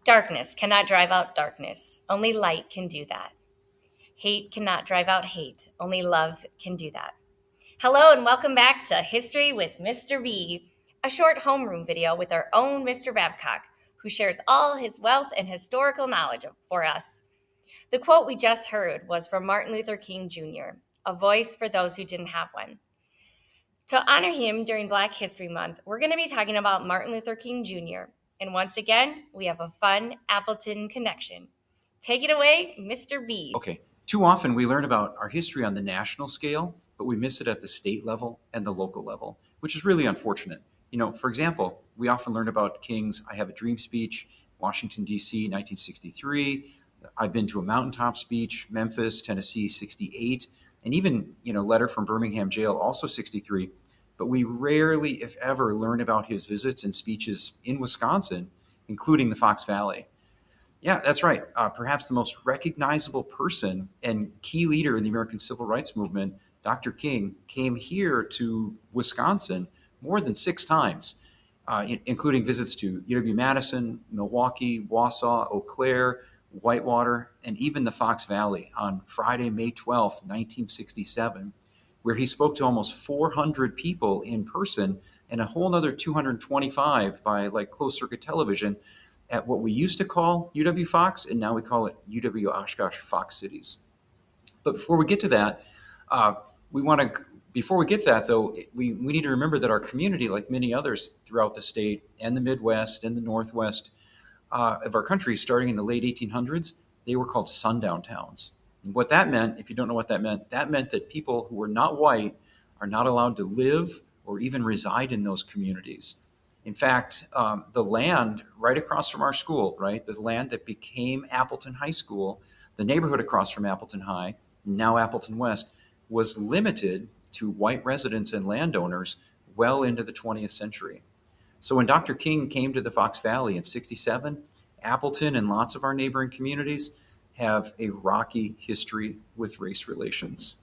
Darkness cannot drive out darkness. Only light can do that. Hate cannot drive out hate. Only love can do that. Hello and welcome back to History with Mr. B, a short homeroom video with our own Mr. Babcock, who shares all his wealth and historical knowledge for us. The quote we just heard was from Martin Luther King Jr., a voice for those who didn't have one. To honor him during Black History Month, we're going to be talking about Martin Luther King Jr., and once again, we have a fun Appleton connection. Take it away, Mr. B. Okay. Too often we learn about our history on the national scale, but we miss it at the state level and the local level, which is really unfortunate. For example, we often learn about King's I Have a Dream speech, Washington, D.C., 1963. I've been to a mountaintop speech, Memphis, Tennessee, 68, and even, letter from Birmingham jail, also 63. But we rarely, if ever, learn about his visits and speeches in Wisconsin, including the Fox Valley. Yeah, that's right. Perhaps the most recognizable person and key leader in the American Civil Rights Movement, Dr. King, came here to Wisconsin more than 6 times, including visits to UW-Madison, Milwaukee, Wausau, Eau Claire, Whitewater, and even the Fox Valley on Friday, May 12th, 1967, where he spoke to almost 400 people in person and a whole other 225 by closed-circuit television at what we used to call UW-Fox, and now we call it UW-Oshkosh Fox Cities. But before we get to that, we need to remember that our community, like many others throughout the state and the Midwest and the Northwest of our country, starting in the late 1800s, they were called sundown towns. And what that meant, if you don't know what that meant that people who were not white are not allowed to live or even reside in those communities. In fact, the land right across from our school, the land that became Appleton High School, the neighborhood across from Appleton High, now Appleton West, was limited to white residents and landowners well into the 20th century. So when Dr. King came to the Fox Valley in 67, Appleton and lots of our neighboring communities have a rocky history with race relations.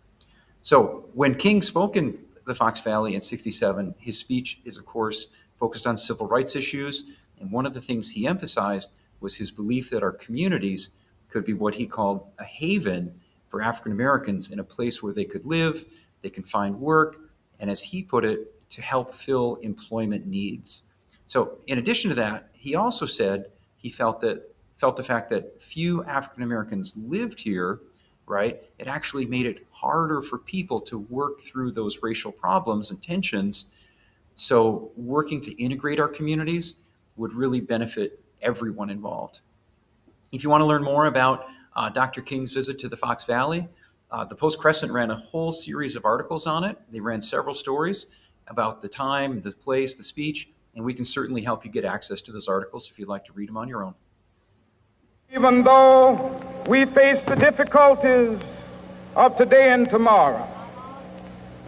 So when King spoke in the Fox Valley in 67, his speech is, of course, focused on civil rights issues. And one of the things he emphasized was his belief that our communities could be what he called a haven for African Americans, in a place where they could live, they can find work, and as he put it, to help fill employment needs. So in addition to that, he also said he felt the fact that few African Americans lived here, it actually made it harder for people to work through those racial problems and tensions. So working to integrate our communities would really benefit everyone involved. If you want to learn more about Dr. King's visit to the Fox Valley, the Post-Crescent ran a whole series of articles on it. They ran several stories about the time, the place, the speech, and we can certainly help you get access to those articles if you'd like to read them on your own. Even though we face the difficulties of today and tomorrow,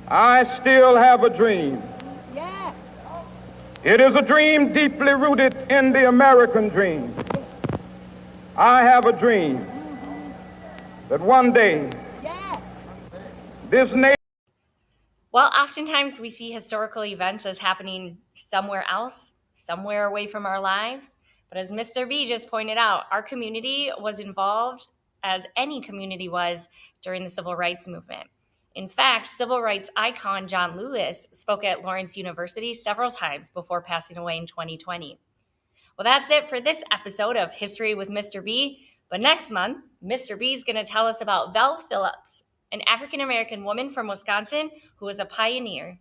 I still have a dream. It is a dream deeply rooted in the American dream. I have a dream that one day this nation... Well, oftentimes we see historical events as happening somewhere else, somewhere away from our lives. But as Mr. B just pointed out, our community was involved, as any community was, during the Civil Rights Movement. In fact, civil rights icon John Lewis spoke at Lawrence University several times before passing away in 2020. Well, that's it for this episode of History with Mr. B. But next month, Mr. B is going to tell us about Belle Phillips, an African-American woman from Wisconsin who was a pioneer.